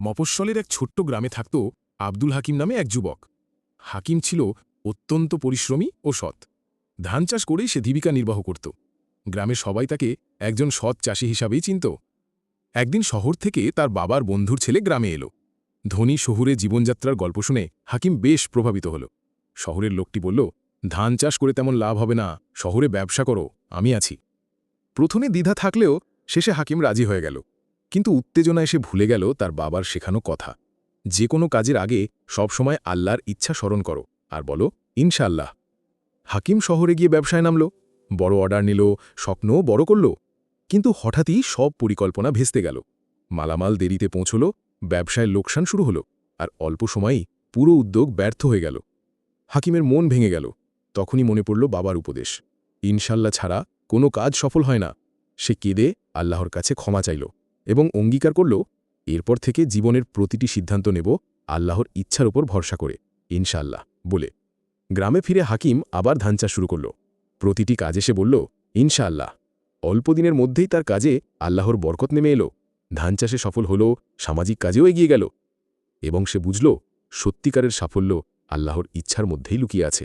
মফস্বলের এক ছোট্ট গ্রামে থাকত আব্দুল হাকিম নামে এক যুবক। হাকিম ছিল অত্যন্ত পরিশ্রমী ও সৎ। ধান চাষ করেই সে জীবিকা নির্বাহ করত। গ্রামের সবাই তাকে একজন সৎ চাষি হিসাবেই চিনত। একদিন শহর থেকে তার বাবার বন্ধুর ছেলে গ্রামে এলো। ধনী শহুরে জীবনযাত্রার গল্প শুনে হাকিম বেশ প্রভাবিত হল। শহরের লোকটি বলল, ধান চাষ করে তেমন লাভ হবে না, শহরে ব্যবসা করো, আমি আছি। প্রথমে দ্বিধা থাকলেও শেষে হাকিম রাজি হয়ে গেল। কিন্তু উত্তেজনা এসে ভুলে গেল তার বাবার শেখানো কথা, যে কোনো কাজের আগে সবসময় আল্লাহর ইচ্ছা স্মরণ করো আর বলো ইনশাআল্লাহ। হাকিম শহরে গিয়ে ব্যবসায় নামল, বড় অর্ডার নিল, স্বপ্নও বড় করল। কিন্তু হঠাৎই সব পরিকল্পনা ভেস্তে গেল। মালামাল দেরিতে পৌঁছল, ব্যবসায় লোকসান শুরু হলো, আর অল্প সময়েই পুরো উদ্যোগ ব্যর্থ হয়ে গেল। হাকিমের মন ভেঙে গেল। তখনই মনে পড়ল বাবার উপদেশ, ইনশাল্লাহ ছাড়া কোনো কাজ সফল হয় না। সে কেঁদে আল্লাহর কাছে ক্ষমা চাইল এবং অঙ্গীকার করল, এরপর থেকে জীবনের প্রতিটি সিদ্ধান্ত নেব আল্লাহর ইচ্ছার উপর ভরসা করে, ইনশাআল্লাহ বলে। গ্রামে ফিরে হাকিম আবার ধান চাষ শুরু করল। প্রতিটি কাজে সে বলল ইনশাআল্লাহ। অল্প দিনের মধ্যেই তার কাজে আল্লাহর বরকত নেমে এলো। ধান চাষে সফল হল, সামাজিক কাজেও এগিয়ে গেল এবং সে বুঝল সত্যিকারের সাফল্য আল্লাহর ইচ্ছার মধ্যেই লুকিয়ে আছে।